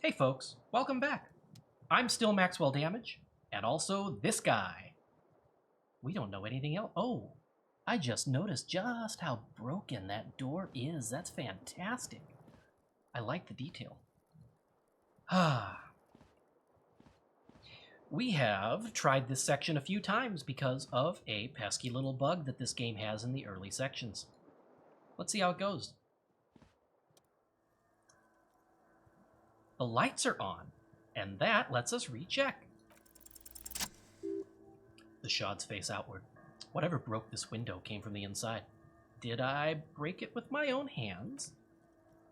Hey folks, welcome back. I'm still Maxwell Damage, and also this guy. We don't know anything else. Oh, I just noticed just how broken that door is. That's fantastic. I like the detail. We have tried this section a few times because of a pesky little bug that this game has in the early sections. Let's see how it goes. The lights are on, and that lets us recheck. The shards face outward. Whatever broke this window came from the inside. Did I break it with my own hands?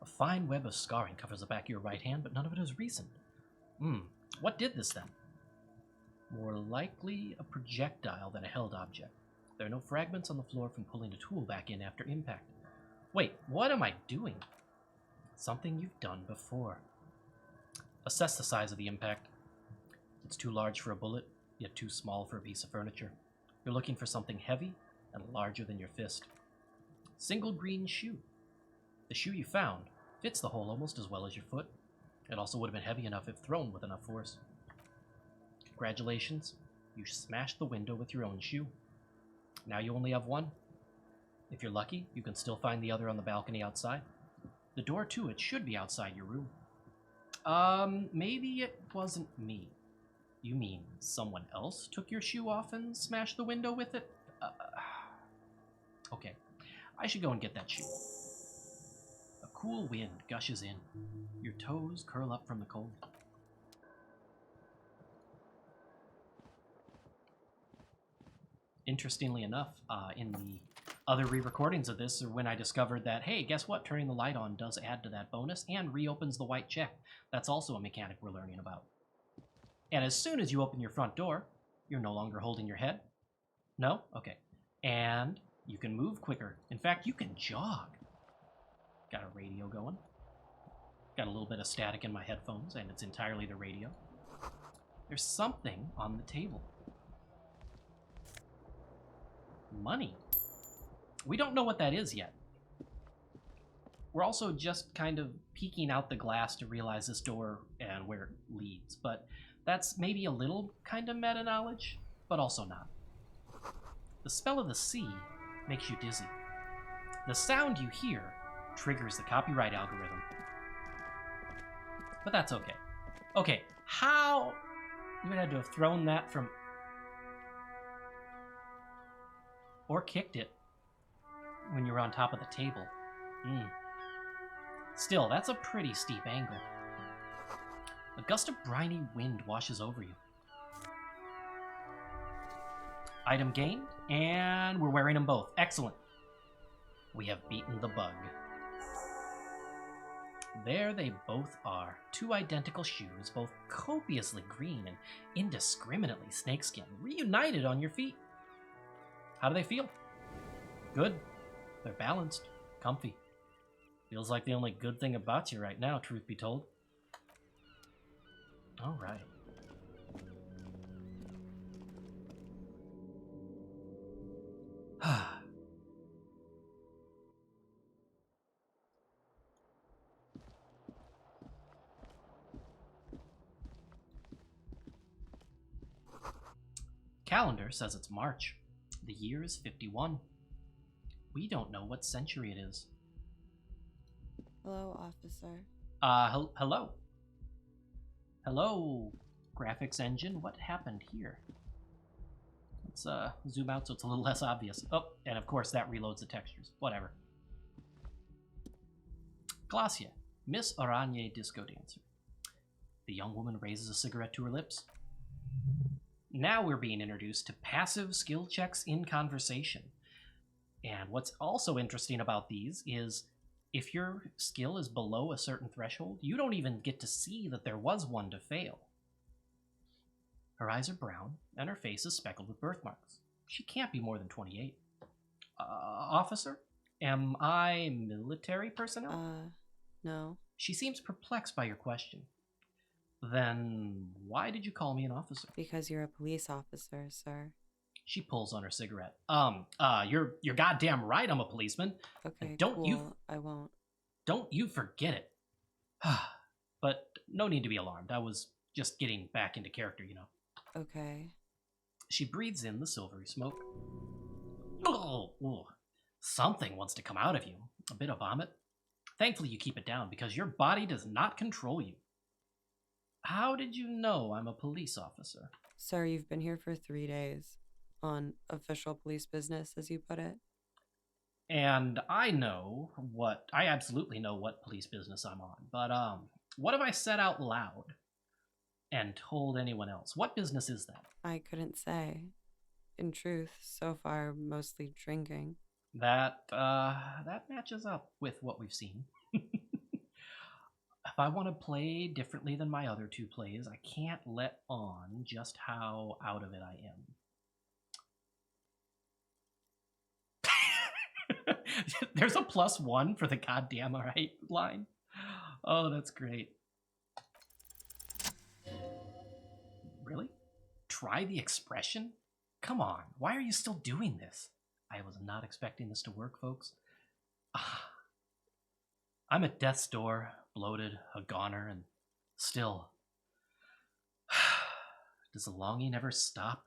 A fine web of scarring covers the back of your right hand, but none of it is recent. What did this then? More likely a projectile than a held object. There are no fragments on the floor from pulling the tool back in after impact. Wait, what am I doing? Something you've done before. Assess the size of the impact. It's too large for a bullet, yet too small for a piece of furniture. You're looking for something heavy and larger than your fist. Single green shoe. The shoe you found fits the hole almost as well as your foot. It also would have been heavy enough if thrown with enough force. Congratulations, you smashed the window with your own shoe. Now you only have one. If you're lucky, you can still find the other on the balcony outside. The door to it should be outside your room. Maybe it wasn't me. You mean someone else took your shoe off and smashed the window with it? Okay, I should go and get that shoe. A cool wind gushes in. Your toes curl up from the cold. Interestingly enough, in the other re-recordings of this are when I discovered that, hey, guess what? Turning the light on does add to that bonus and reopens the white check. That's also a mechanic we're learning about. And as soon as you open your front door, you're no longer holding your head. No? Okay. And you can move quicker. In fact, you can jog. Got a radio going. Got a little bit of static in my headphones, and it's entirely the radio. There's something on the table. Money. We don't know what that is yet. We're also just kind of peeking out the glass to realize this door and where it leads, but that's maybe a little kind of meta-knowledge, but also not. The spell of the sea makes you dizzy. The sound you hear triggers the copyright algorithm. But that's okay. Okay, how... You had to have thrown that from... Or kicked it when you were on top of the table. Still, that's a pretty steep angle. A gust of briny wind washes over you. Item gained, and we're wearing them both. Excellent. We have beaten the bug. There they both are. Two identical shoes, both copiously green and indiscriminately snakeskin, reunited on your feet. How do they feel? Good. They're balanced, comfy. Feels like the only good thing about you right now, truth be told. All right. Calendar says it's March. The year is 51. We don't know what century it is. Hello, officer. Hello. Hello, graphics engine. What happened here? Let's zoom out so it's a little less obvious. Oh, and of course that reloads the textures. Whatever. Glacia, Miss Aranye Disco Dancer. The young woman raises a cigarette to her lips. Now we're being introduced to passive skill checks in conversation. And what's also interesting about these is if your skill is below a certain threshold, you don't even get to see that there was one to fail. Her eyes are brown, and her face is speckled with birthmarks. She can't be more than 28. Officer? Am I military personnel? No. She seems perplexed by your question. Then why did you call me an officer? Because you're a police officer, sir. She pulls on her cigarette. You're goddamn right I'm a policeman. Okay, and don't cool. you... I won't. Don't you forget it. But No need to be alarmed. I was just getting back into character, you know. Okay. She breathes in the silvery smoke. Oh, ooh. Something wants to come out of you. A bit of vomit. Thankfully, you keep it down because your body does not control you. How did you know I'm a police officer? Sir, you've been here for 3 days on official police business, as you put it. And I absolutely know what police business I'm on. But, what have I said out loud and told anyone else? What business is that? I couldn't say. In truth, so far, mostly drinking. That matches up with what we've seen. If I want to play differently than my other two plays, I can't let on just how out of it I am. There's a +1 for the goddamn alright line. Oh, that's great. Really? Try the expression? Come on, why are you still doing this? I was not expecting this to work, folks. I'm at death's door, bloated, a goner, and still. Does the longing ever stop?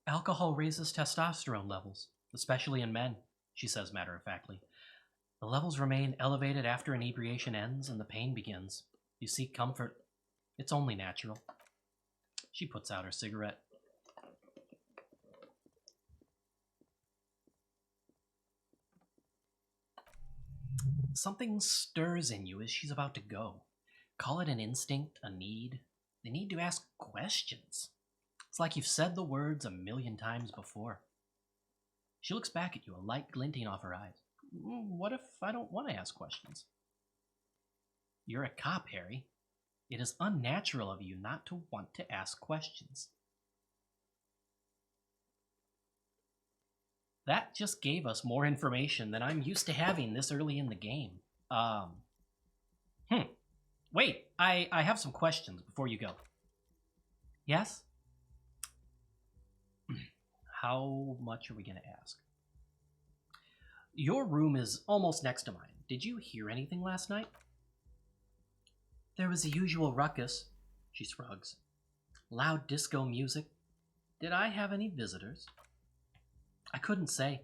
Alcohol raises testosterone levels, especially in men, she says matter-of-factly. The levels remain elevated after inebriation ends and the pain begins. You seek comfort. It's only natural. She puts out her cigarette. Something stirs in you as she's about to go. Call it an instinct, a need. The need to ask questions. It's like you've said the words a million times before. She looks back at you, a light glinting off her eyes. What if I don't want to ask questions? You're a cop, Harry. It is unnatural of you not to want to ask questions. That just gave us more information than I'm used to having this early in the game. Wait, I have some questions before you go. Yes? How much are we going to ask? Your room is almost next to mine. Did you hear anything last night? There was the usual ruckus, she shrugs. Loud disco music. Did I have any visitors? I couldn't say.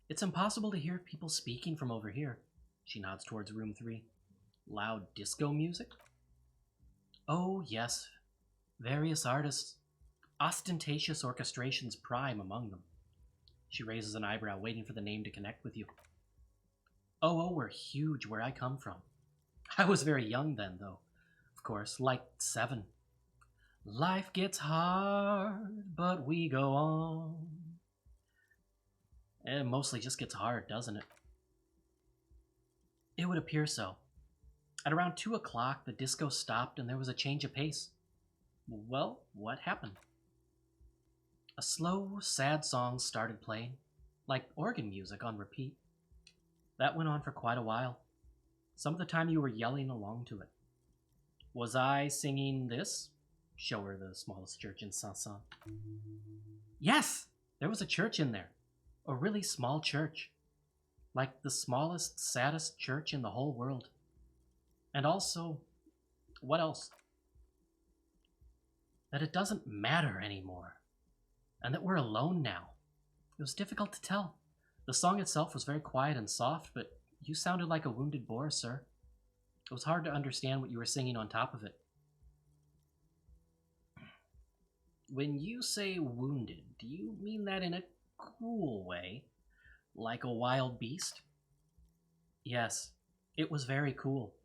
It's impossible to hear people speaking from over here. She nods towards room 3. Loud disco music? Oh, yes. Various artists. Ostentatious orchestrations prime among them. She raises an eyebrow, waiting for the name to connect with you. Oh, we're huge where I come from. I was very young then, though. Of course, like 7. Life gets hard, but we go on. It mostly just gets hard, doesn't it? It would appear so. At around 2 o'clock, the disco stopped and there was a change of pace. Well, what happened? A slow, sad song started playing, like organ music on repeat. That went on for quite a while. Some of the time you were yelling along to it. Was I singing this? Show her the smallest church in Sanson. Yes! There was a church in there. A really small church. Like the smallest, saddest church in the whole world. And also, what else? That it doesn't matter anymore. And that we're alone now. It was difficult to tell. The song itself was very quiet and soft, but you sounded like a wounded boar, sir. It was hard to understand what you were singing on top of it. When you say wounded, do you mean that in a cruel way? Like a wild beast? Yes, it was very cool.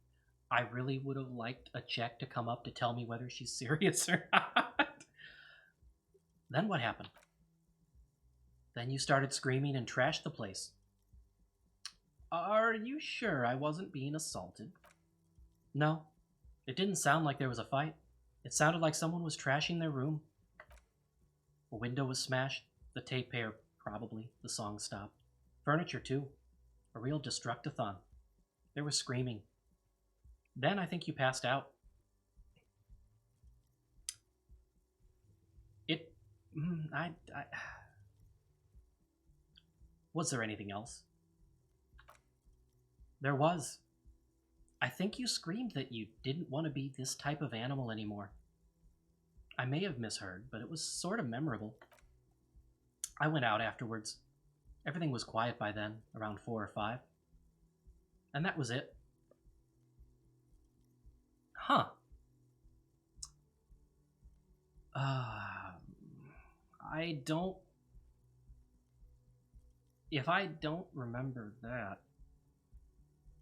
I really would have liked a check to come up to tell me whether she's serious or not. Then what happened? Then you started screaming and trashed the place. Are you sure I wasn't being assaulted? No, it didn't sound like there was a fight. It sounded like someone was trashing their room. A window was smashed, the tape player probably, the song stopped. Furniture too, a real destructathon. They were screaming. Then I think you passed out. Was there anything else? There was. I think you screamed that you didn't want to be this type of animal anymore. I may have misheard, but it was sort of memorable. I went out afterwards. Everything was quiet by then, around 4 or 5. And that was it. Huh. I don't... If I don't remember that,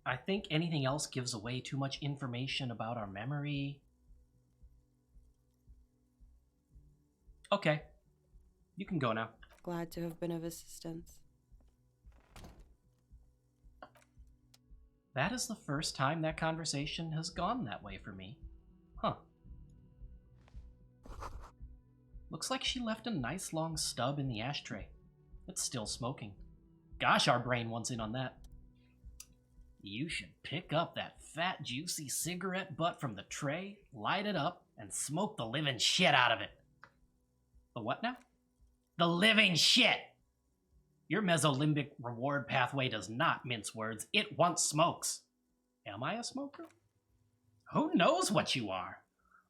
I think anything else gives away too much information about our memory. Okay. You can go now. Glad to have been of assistance. That is the first time that conversation has gone that way for me. Huh. Looks like she left a nice long stub in the ashtray. It's still smoking. Gosh, our brain wants in on that. You should pick up that fat, juicy cigarette butt from the tray, light it up, and smoke the living shit out of it. The what now? The living shit! Your mesolimbic reward pathway does not mince words. It wants smokes. Am I a smoker? Who knows what you are?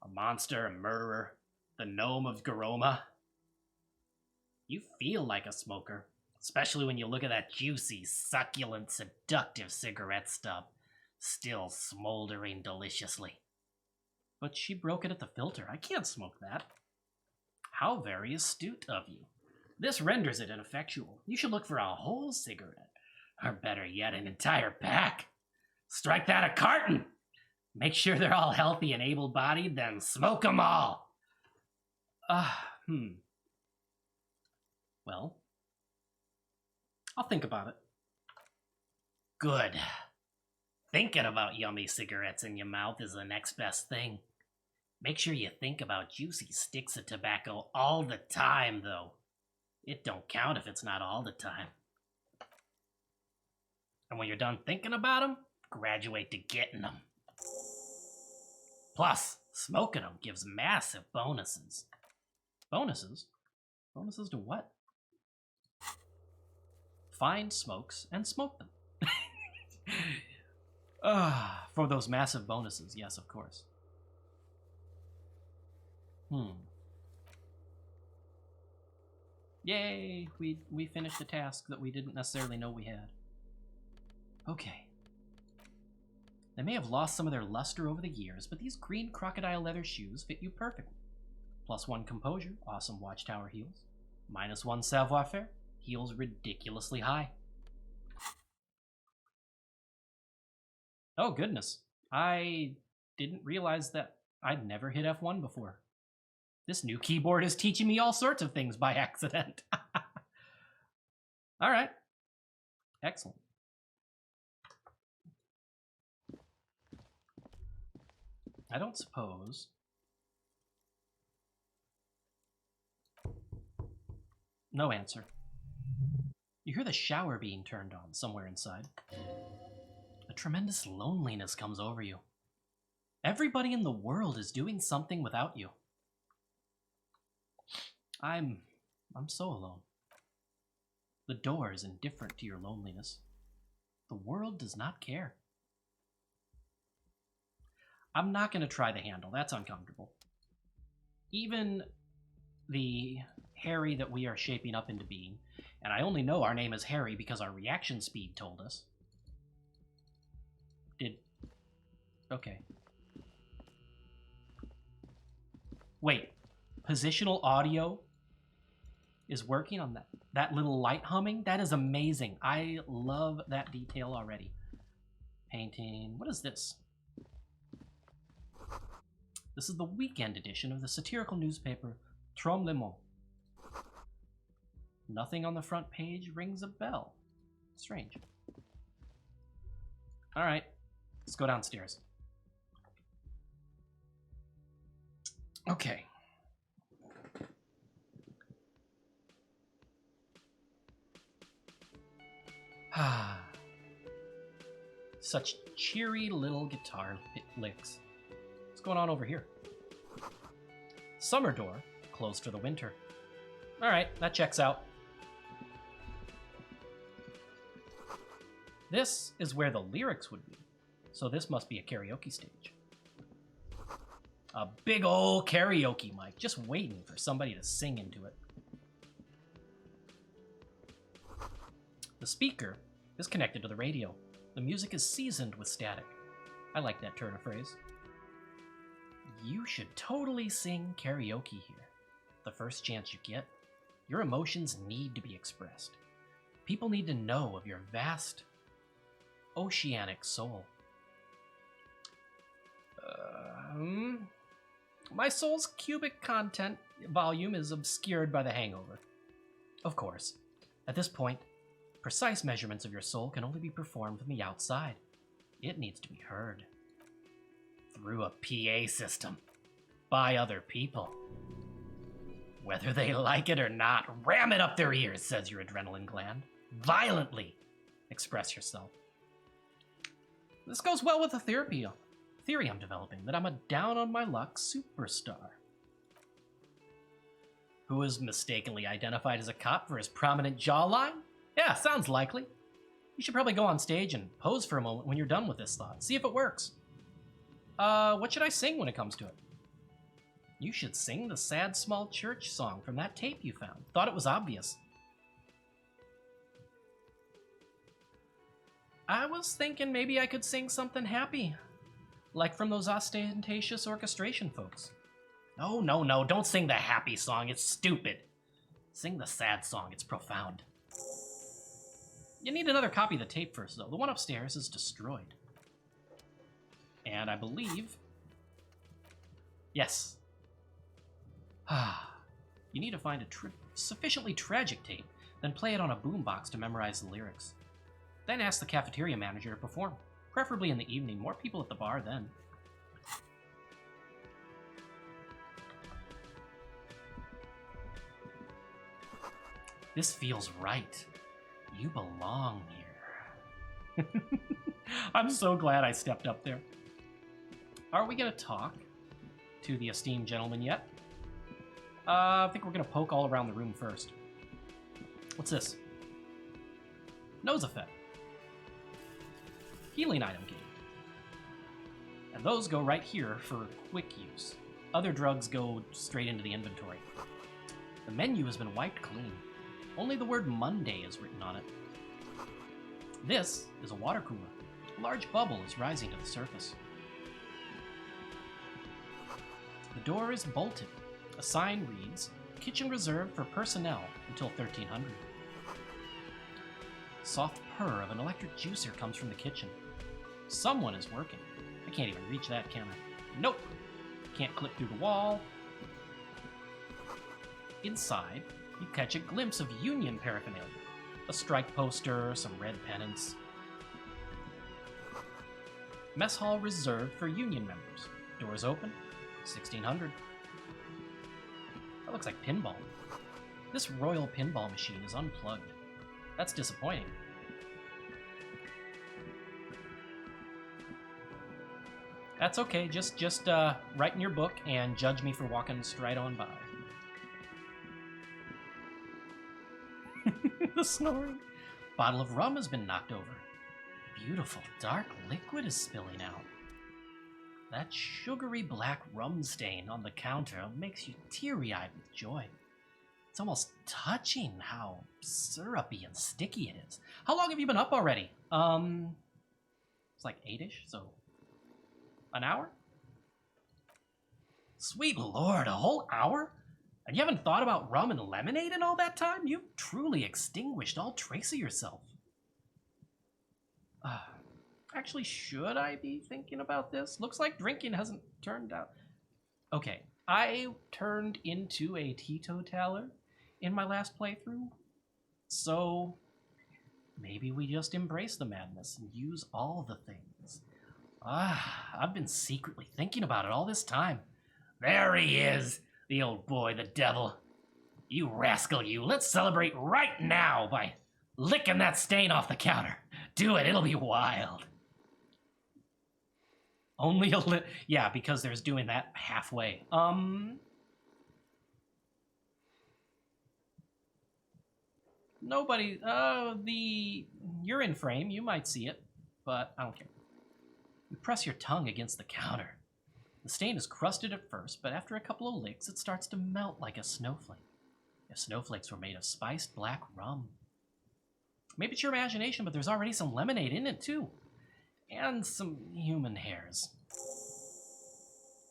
A monster, a murderer, the gnome of Garoma? You feel like a smoker, especially when you look at that juicy, succulent, seductive cigarette stub, still smoldering deliciously. But she broke it at the filter. I can't smoke that. How very astute of you. This renders it ineffectual. You should look for a whole cigarette, or better yet, an entire pack. Strike that a carton. Make sure they're all healthy and able-bodied, then smoke them all. Well, I'll think about it. Good. Thinking about yummy cigarettes in your mouth is the next best thing. Make sure you think about juicy sticks of tobacco all the time, though. It don't count if it's not all the time. And when you're done thinking about them, graduate to getting them. Plus, smoking them gives massive bonuses. Bonuses? Bonuses to what? Find smokes and smoke them. For those massive bonuses, yes, of course. Yay! We finished a task that we didn't necessarily know we had. Okay. They may have lost some of their luster over the years, but these green crocodile leather shoes fit you perfectly. +1 composure, awesome watchtower heels. -1 savoir-faire, heels ridiculously high. Oh goodness, I didn't realize that I'd never hit F1 before. This new keyboard is teaching me all sorts of things by accident. All right. Excellent. I don't suppose... No answer. You hear the shower being turned on somewhere inside. A tremendous loneliness comes over you. Everybody in the world is doing something without you. I'm so alone. The door is indifferent to your loneliness. The world does not care. I'm not going to try the handle. That's uncomfortable. Even the Harry that we are shaping up into being, and I only know our name is Harry because our reaction speed told us. Okay. Wait. Positional audio is working on that little light humming. That is amazing. I love that detail already. Painting. What is this? This is the weekend edition of the satirical newspaper Tremblement. Nothing on the front page rings a bell. Strange. All right, let's go downstairs. Okay. Such cheery little guitar licks. What's going on over here? Summer door, closed for the winter. All right, that checks out. This is where the lyrics would be. So this must be a karaoke stage. A big old karaoke mic, just waiting for somebody to sing into it. The speaker is connected to the radio. The music is seasoned with static. I like that turn of phrase. You should totally sing karaoke here. The first chance you get. Your emotions need to be expressed. People need to know of your vast, oceanic soul. My soul's cubic content volume is obscured by the hangover. Of course, at this point, precise measurements of your soul can only be performed from the outside. It needs to be heard. Through a PA system. By other people. Whether they like it or not, ram it up their ears, says your adrenaline gland. Violently express yourself. This goes well with the theory I'm developing, that I'm a down-on-my-luck superstar. Who is mistakenly identified as a cop for his prominent jawline? Yeah, sounds likely. You should probably go on stage and pose for a moment when you're done with this thought. See if it works. What should I sing when it comes to it? You should sing the Sad Small Church song from that tape you found. Thought it was obvious. I was thinking maybe I could sing something happy. Like from those ostentatious orchestration folks. No, don't sing the happy song. It's stupid. Sing the sad song. It's profound. You need another copy of the tape first, though. The one upstairs is destroyed. And I believe... Yes. You need to find a sufficiently tragic tape, then play it on a boombox to memorize the lyrics. Then ask the cafeteria manager to perform. Preferably in the evening. More people at the bar then. This feels right. You belong here. I'm so glad I stepped up there. Are we going to talk to the esteemed gentleman yet? I think we're going to poke all around the room first. What's this? Nose effect. Healing item gained. And those go right here for quick use. Other drugs go straight into the inventory. The menu has been wiped clean. Only the word Monday is written on it. This is a water cooler. A large bubble is rising to the surface. The door is bolted. A sign reads, "Kitchen reserved for personnel until 1300. Soft purr of an electric juicer comes from the kitchen. Someone is working. I can't even reach that, can I? Nope. Can't clip through the wall. Inside, you catch a glimpse of union paraphernalia. A strike poster, some red pennants. Mess hall reserved for union members. Doors open. 1600. That looks like pinball. This royal pinball machine is unplugged. That's disappointing. That's okay. Just write in your book and judge me for walking straight on by. The snoring. Bottle of rum has been knocked over. Beautiful dark liquid is spilling out. That sugary black rum stain on the counter makes you teary-eyed with joy. It's almost touching how syrupy and sticky it is. How long have you been up already? It's like 8-ish, so an hour? Sweet Lord, a whole hour? And you haven't thought about rum and lemonade in all that time? You've truly extinguished all trace of yourself. Actually, should I be thinking about this? Looks like drinking hasn't turned out. Okay, I turned into a teetotaler in my last playthrough. So maybe we just embrace the madness and use all the things. I've been secretly thinking about it all this time. There he is, the old boy, the devil. You rascal, you. Let's celebrate right now by licking that stain off the counter. Do it, it'll be wild. Only a yeah, because there's doing that halfway. Nobody, you're in frame, you might see it, but I don't care. You press your tongue against the counter. The stain is crusted at first, but after a couple of licks, it starts to melt like a snowflake. If snowflakes were made of spiced black rum. Maybe it's your imagination, but there's already some lemonade in it, too. And some human hairs.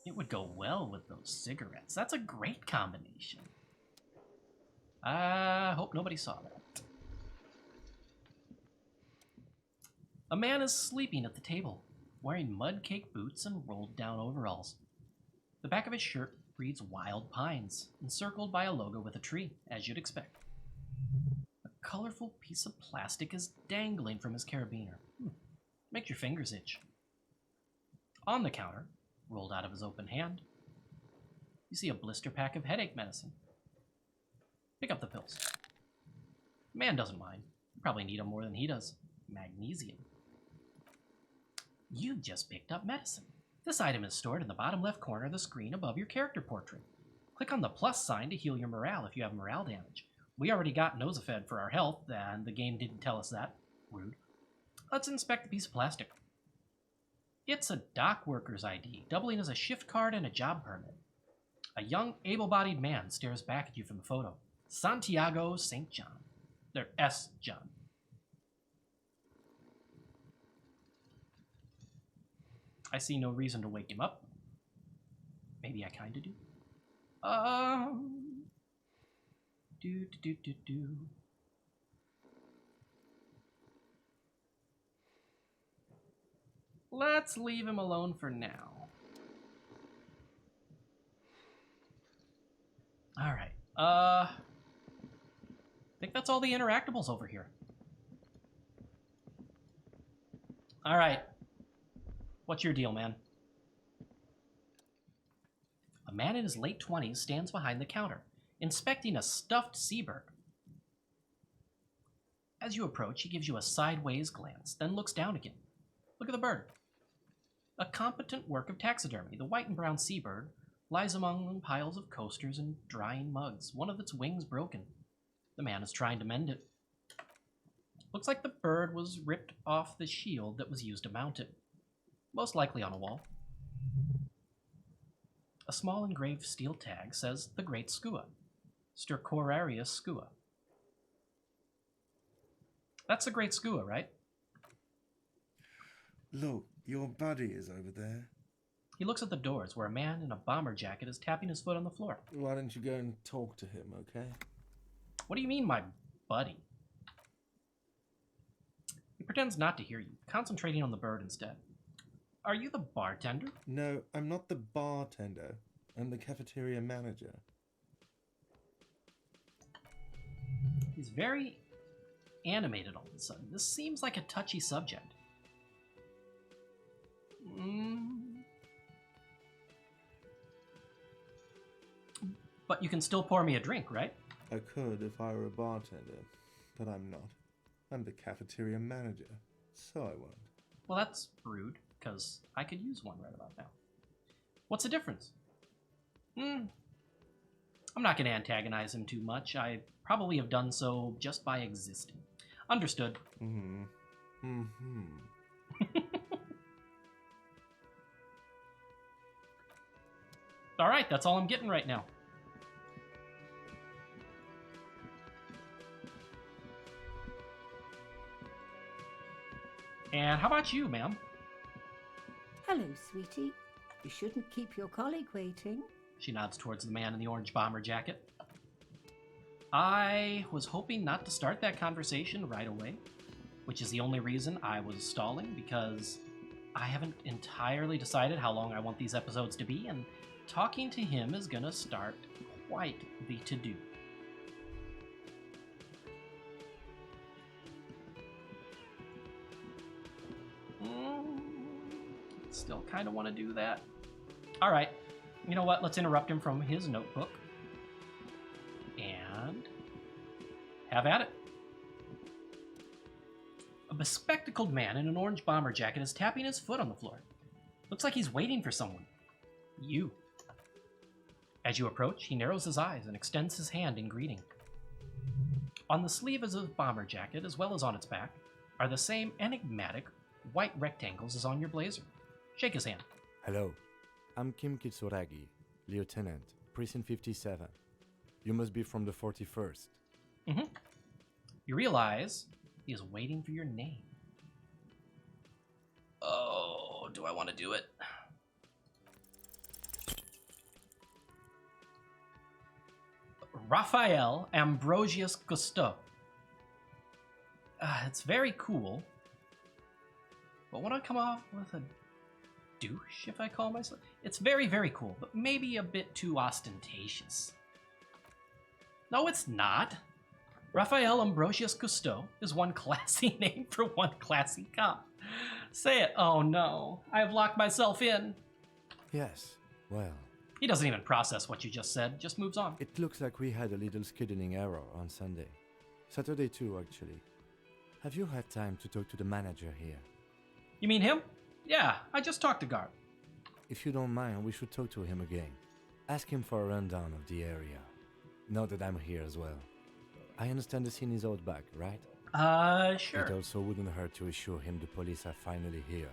It would go well with those cigarettes. That's a great combination. I hope nobody saw that. A man is sleeping at the table, wearing mud-caked boots and rolled-down overalls. The back of his shirt reads Wild Pines, encircled by a logo with a tree, as you'd expect. A colorful piece of plastic is dangling from his carabiner. Makes your fingers itch. On the counter, rolled out of his open hand, you see a blister pack of headache medicine. Pick up the pills. Man doesn't mind. You probably need them more than he does. Magnesium. You just picked up medicine. This item is stored in the bottom left corner of the screen above your character portrait. Click on the plus sign to heal your morale if you have morale damage. We already got Nosafed for our health, and the game didn't tell us that. Rude. Let's inspect the piece of plastic. It's a dock worker's ID, doubling as a shift card and a job permit. A young, able-bodied man stares back at you from the photo. Santiago St. John. They're S. John. I see no reason to wake him up. Maybe I kinda do. Do. Let's leave him alone for now. Alright, I think that's all the interactables over here. Alright. What's your deal, man? A man in his late 20s stands behind the counter, inspecting a stuffed seabird. As you approach, he gives you a sideways glance, then looks down again. Look at the bird. A competent work of taxidermy, the white and brown seabird lies among piles of coasters and drying mugs, one of its wings broken. The man is trying to mend it. Looks like the bird was ripped off the shield that was used to mount it. Most likely on a wall. A small engraved steel tag says The Great Skua, Stercorarius Skua. That's the Great Skua, right? Look, your buddy is over there. He looks at the doors where a man in a bomber jacket is tapping his foot on the floor. Why don't you go and talk to him, okay? What do you mean, my buddy? He pretends not to hear you, concentrating on the bird instead. Are you the bartender? No, I'm not the bartender. I'm the cafeteria manager. He's very animated all of a sudden. This seems like a touchy subject. But you can still pour me a drink, right? I could if I were a bartender, but I'm not. I'm the cafeteria manager, so I won't. Well, that's rude, because I could use one right about now. What's the difference? I'm not going to antagonize him too much. I probably have done so just by existing. Understood. All right, that's all I'm getting right now. And how about you, ma'am? Hello, sweetie. You shouldn't keep your colleague waiting. She nods towards the man in the orange bomber jacket. I was hoping not to start that conversation right away, which is the only reason I was stalling, because I haven't entirely decided how long I want these episodes to be, and talking to him is gonna start quite the to-do. Still kind of want to do that. All right. You know what? Let's interrupt him from his notebook. And have at it. A bespectacled man in an orange bomber jacket is tapping his foot on the floor. Looks like he's waiting for someone. You. As you approach, he narrows his eyes and extends his hand in greeting. On the sleeve of his bomber jacket, as well as on its back, are the same enigmatic white rectangles as on your blazer. Shake his hand. Hello, I'm Kim Kitsuragi, Lieutenant, Precinct 57. You must be from the 41st. Mm-hmm. You realize he is waiting for your name. Oh, do I want to do it? Raphael Ambrosius Cousteau. It's very cool. But when I come off with a douche, if I call myself, it's very, very cool, but maybe a bit too ostentatious. No, it's not. Raphael Ambrosius Cousteau is one classy name for one classy cop. Say it. Oh no, I have locked myself in. Yes, well, He doesn't even process what you just said, just moves on. it looks like we had a little scheduling error on Sunday. Saturday too, actually. Have you had time to talk to the manager here? You mean him? Yeah, I just talked to Garb. If you don't mind, we should talk to him again. Ask him for a rundown of the area. Now that I'm here as well. I understand the scene is out back, right? Sure. It also wouldn't hurt to assure him the police are finally here.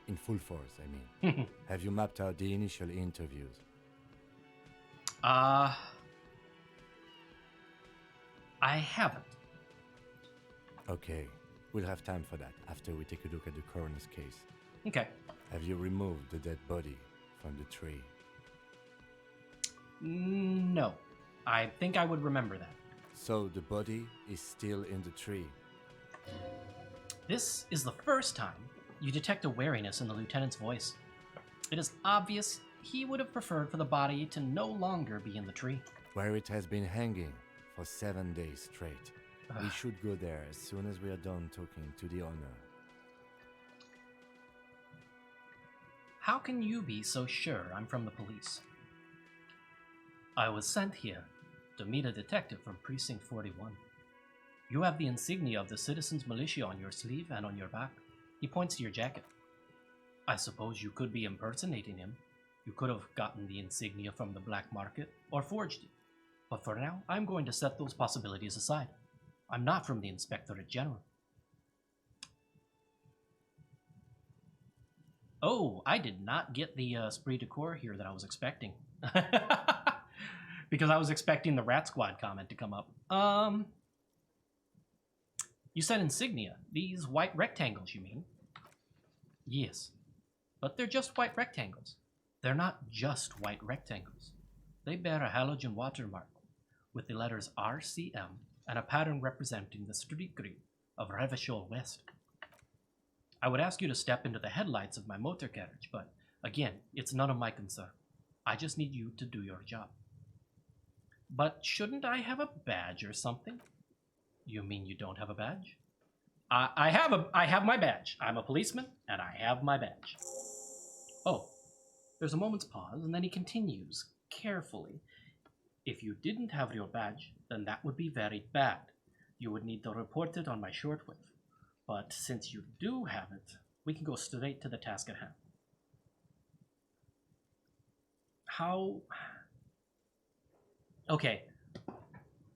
In full force, I mean. Have you mapped out the initial interviews? I haven't. Okay, we'll have time for that after we take a look at the coroner's case. Okay. Have you removed the dead body from the tree? No. I think I would remember that. So the body is still in the tree. This is the first time you detect a wariness in the lieutenant's voice. It is obvious he would have preferred for the body to no longer be in the tree. Where it has been hanging for 7 days straight. We should go there as soon as we are done talking to the owner. How can you be so sure I'm from the police? I was sent here to meet a detective from Precinct 41. You have the insignia of the Citizens Militia on your sleeve and on your back. He points to your jacket. I suppose you could be impersonating him. You could have gotten the insignia from the black market or forged it. But for now, I'm going to set those possibilities aside. I'm not from the Inspectorate General. Oh, I did not get the esprit de corps here that I was expecting. Because I was expecting the Rat Squad comment to come up. You said insignia. These white rectangles, you mean? Yes. But they're just white rectangles. They're not just white rectangles. They bear a halogen watermark with the letters RCM and a pattern representing the street grid of Revachol West. I would ask you to step into the headlights of my motor carriage, but again, it's none of my concern. I just need you to do your job. But shouldn't I have a badge or something? You mean you don't have a badge? I have my badge. I'm a policeman, and I have my badge. Oh, there's a moment's pause, and then he continues, carefully. If you didn't have your badge, then that would be very bad. You would need to report it on my shortwave. But since you do have it, we can go straight to the task at hand. How... Okay,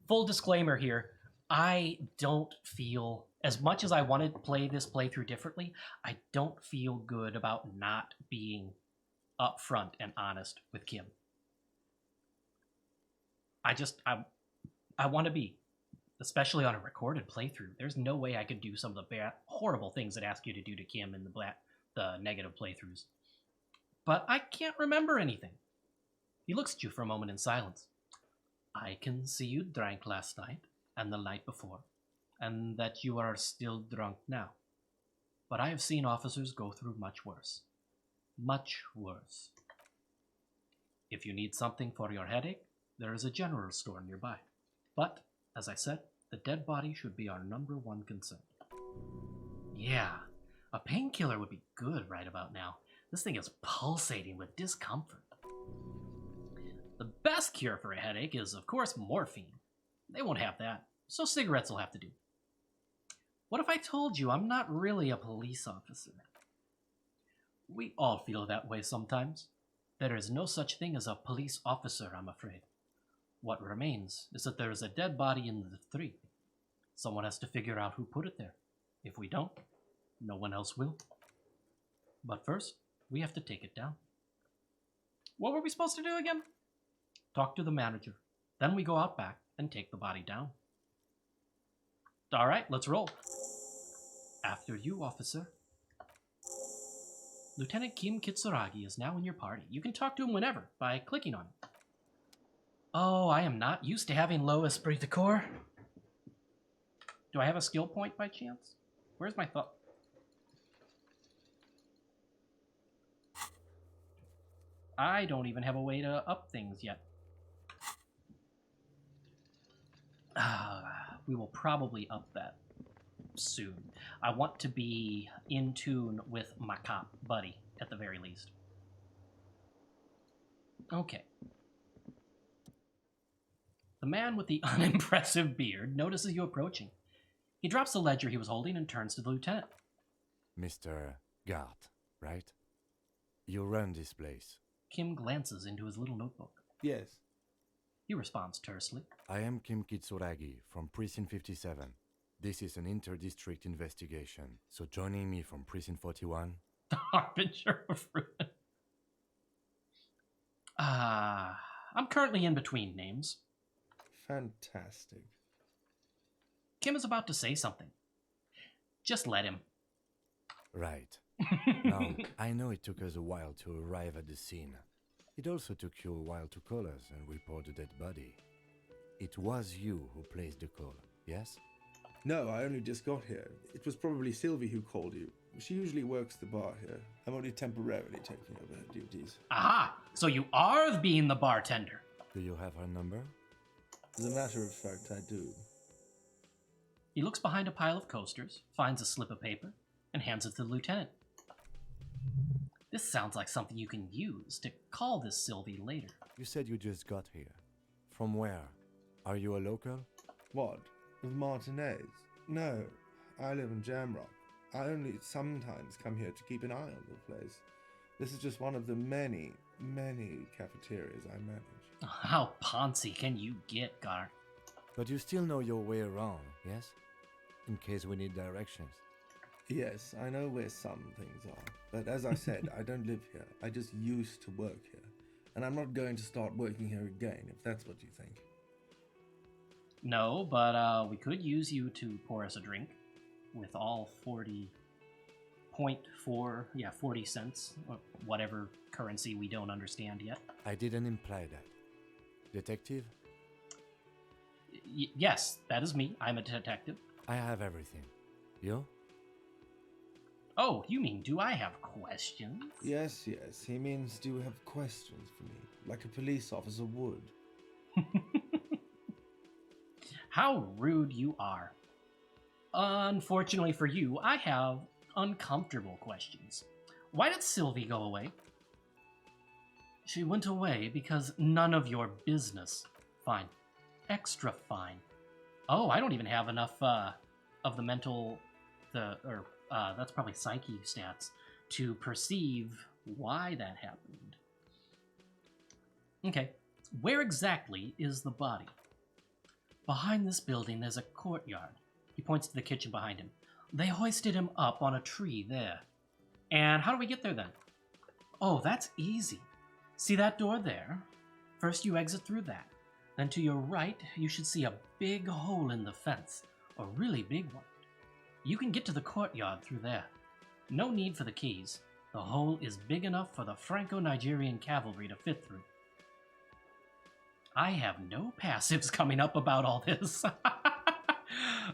full disclaimer here. I don't feel, as much as I wanted to play this playthrough differently, I don't feel good about not being upfront and honest with Kim. I want to be, especially on a recorded playthrough. There's no way I could do some of the horrible things that ask you to do to Kim in the negative playthroughs. But I can't remember anything. He looks at you for a moment in silence. I can see you drank last night and the night before, and that you are still drunk now. But I have seen officers go through much worse. Much worse. If you need something for your headache, there is a general store nearby. But, as I said, the dead body should be our #1 concern. Yeah, a painkiller would be good right about now. This thing is pulsating with discomfort. The best cure for a headache is, of course, morphine. They won't have that, so cigarettes will have to do. What if I told you I'm not really a police officer? We all feel that way sometimes. There is no such thing as a police officer, I'm afraid. What remains is that there is a dead body in the tree. Someone has to figure out who put it there. If we don't, no one else will. But first, We have to take it down. What were we supposed to do again? Talk to the manager. Then we go out back and take the body down. All right, let's roll. After you, officer. Lieutenant Kim Kitsuragi is now in your party. You can talk to him whenever by clicking on him. Oh, I am not used to having low esprit de corps. Do I have a skill point by chance? Where's my thought? I don't even have a way to up things yet. We will probably up that soon. I want to be in tune with my cop buddy, at the very least. Okay. The man with the unimpressive beard notices you approaching. He drops the ledger he was holding and turns to the lieutenant. Mr. Gart, right? You run this place. Kim glances into his little notebook. Yes. He responds tersely. I am Kim Kitsuragi from Precinct 57. This is an inter-district investigation, so joining me from Precinct 41... The Harbinger of Ruin. I'm currently in between names. Fantastic. Kim is about to say something. Just let him. Right. Now, I know it took us a while to arrive at the scene. It also took you a while to call us and report the dead body. It was you who placed the call, yes? No, I only just got here. It was probably Sylvie who called you. She usually works the bar here. I'm only temporarily taking over her duties. Aha! So you are being the bartender. Do you have her number? As a matter of fact, I do. He looks behind a pile of coasters, finds a slip of paper, and hands it to the lieutenant. This sounds like something you can use to call this Sylvie later. You said you just got here. From where? Are you a local? What? With Martinez? No, I live in Jamrock. I only sometimes come here to keep an eye on the place. This is just one of the many, many cafeterias I manage. How poncy can you get, Gar? But you still know your way around, yes? In case we need directions. Yes, I know where some things are. But as I said, I don't live here. I just used to work here. And I'm not going to start working here again, if that's what you think. No, but we could use you to pour us a drink with all 40 cents, or whatever currency we don't understand yet. I didn't imply that. Detective? Yes, that is me. I'm a detective. I have everything. You? Oh, you mean, do I have questions? Yes, he means do you have questions for me, like a police officer would. How rude you are. Unfortunately for you, I have uncomfortable questions. Why did Sylvie go away? She went away because none of your business. Fine. Extra fine. Oh, I don't even have enough of the mental, that's probably psyche stats to perceive why that happened. Okay, where exactly is the body? Behind this building, there's a courtyard. He points to the kitchen behind him. They hoisted him up on a tree there. And how do we get there then? Oh, that's easy. See that door there? First you exit through that. Then to your right, you should see a big hole in the fence. A really big one. You can get to the courtyard through there. No need for the keys. The hole is big enough for the Franco-Nigerian cavalry to fit through. I have no passives coming up about all this.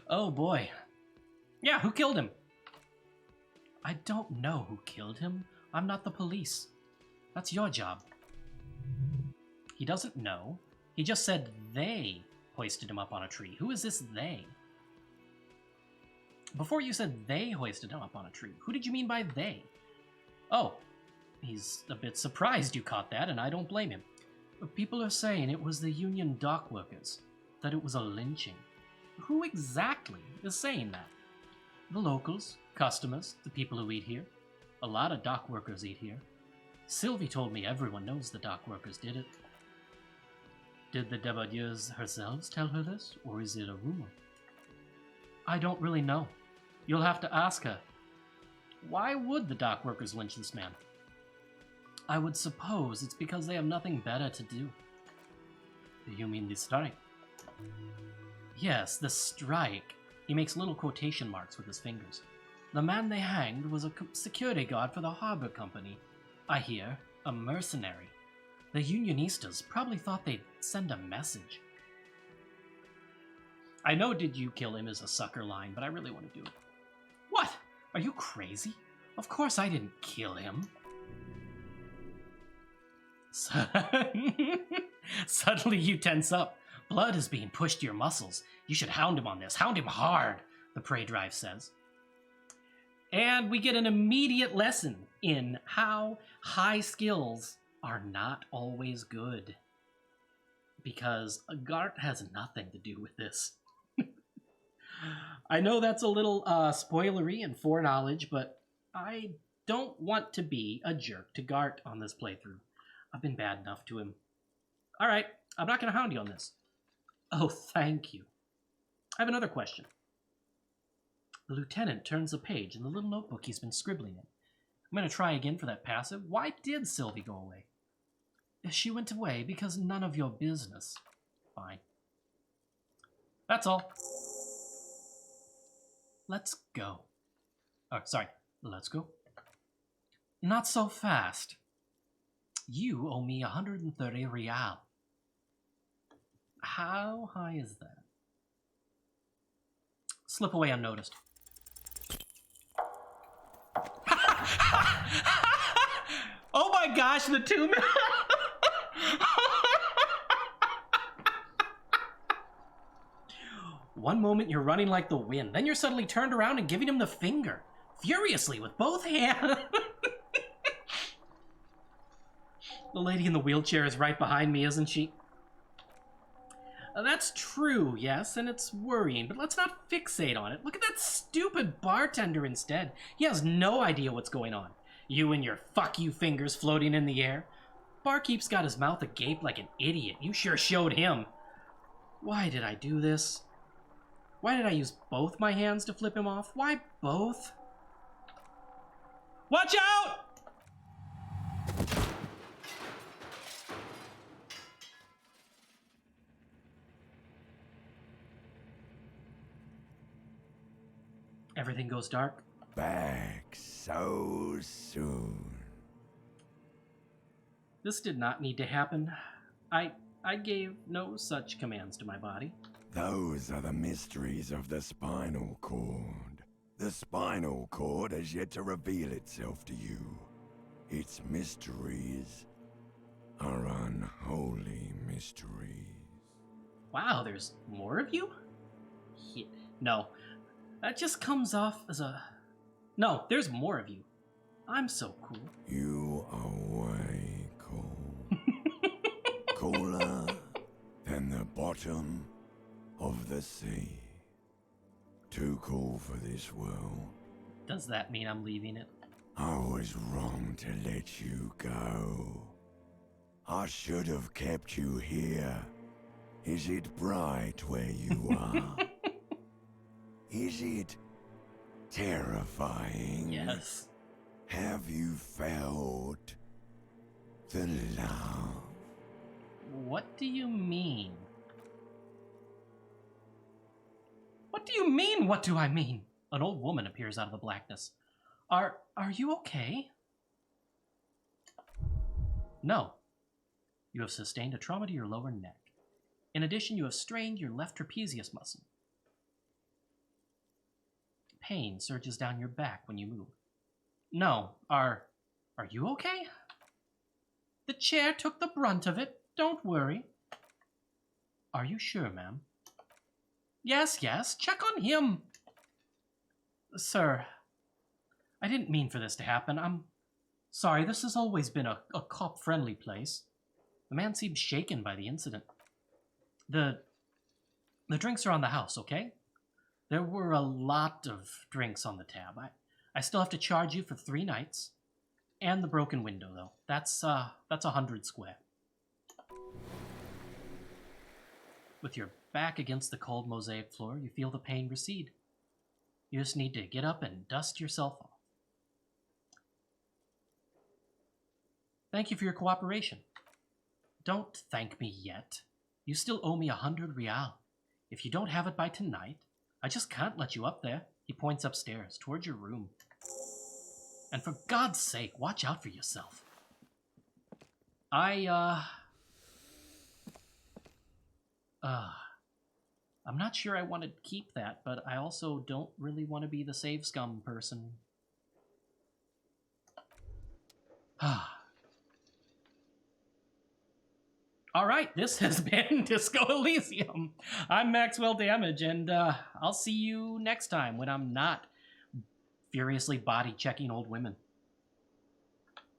Oh boy. Yeah, who killed him? I don't know who killed him. I'm not the police. That's your job. He doesn't know. He just said they hoisted him up on a tree. Who is this they? Before you said they hoisted him up on a tree, who did you mean by they? Oh, he's a bit surprised you caught that, and I don't blame him. But people are saying it was the union dock workers, that it was a lynching. Who exactly is saying that? The locals, customers, the people who eat here. A lot of dock workers eat here. Sylvie told me everyone knows the dock workers did it. Did the Debardieus herself tell her this, or is it a rumor? I don't really know. You'll have to ask her. Why would the dock workers lynch this man? I would suppose it's because they have nothing better to do. You mean the strike? Yes, the strike. He makes little quotation marks with his fingers. The man they hanged was a security guard for the harbor company. I hear, a mercenary. The Unionistas probably thought they'd send a message. I know "did you kill him" is a sucker line, but I really want to do it. What? Are you crazy? Of course I didn't kill him. Suddenly you tense up. Blood is being pushed to your muscles. You should hound him on this. Hound him hard, the prey drive says. And we get an immediate lesson in how high skills are not always good. Because Gart has nothing to do with this. I know that's a little spoilery and foreknowledge, but I don't want to be a jerk to Gart on this playthrough. I've been bad enough to him. All right, I'm not going to hound you on this. Oh, thank you. I have another question. The lieutenant turns a page in the little notebook he's been scribbling in. I'm going to try again for that passive. Why did Sylvie go away? She went away because none of your business. Fine. That's all. Let's go. Oh, sorry. Let's go. Not so fast. You owe me 130 real. How high is that? Slip away unnoticed. Oh my gosh, the 2 minutes. One moment you're running like the wind, then you're suddenly turned around and giving him the finger, furiously with both hands. The lady in the wheelchair is right behind me, isn't she? That's true, yes, and it's worrying, but let's not fixate on it. Look at that stupid bartender instead. He has no idea what's going on. You and your fuck you fingers floating in the air. Barkeep's got his mouth agape like an idiot. You sure showed him. Why did I do this? Why did I use both my hands to flip him off? Why both? Watch out! Everything goes dark. Back so soon. This did not need to happen. I gave no such commands to my body. Those are the mysteries of the spinal cord. The spinal cord has yet to reveal itself to you. Its mysteries are unholy mysteries. Wow, there's more of you? No, that just comes off as a... No, there's more of you. I'm so cool. You are way cool. Cooler than the bottom of the sea. Too cool for this world. Does that mean I'm leaving it? I was wrong to let you go. I should have kept you here. Is it bright where you are? Is it terrifying? Yes. Have you felt the love? What do you mean? What do you mean, what do I mean? An old woman appears out of the blackness. Are you okay? No. You have sustained a trauma to your lower neck. In addition, you have strained your left trapezius muscle. Pain surges down your back when you move. No. Are you okay? The chair took the brunt of it. Don't worry. Are you sure, ma'am? Yes, check on him. Sir, I didn't mean for this to happen. I'm sorry, this has always been a cop-friendly place. The man seems shaken by the incident. The drinks are on the house, okay? There were a lot of drinks on the tab. I still have to charge you for 3 nights. And the broken window, though. That's 100 square. With your back against the cold mosaic floor, you feel the pain recede. You just need to get up and dust yourself off. Thank you for your cooperation. Don't thank me yet. You still owe me 100 real. If you don't have it by tonight, I just can't let you up there. He points upstairs, towards your room. And for God's sake, watch out for yourself. I'm not sure I want to keep that, but I also don't really want to be the save scum person. All right, this has been Disco Elysium. I'm Maxwell Damage, and I'll see you next time when I'm not furiously body checking old women.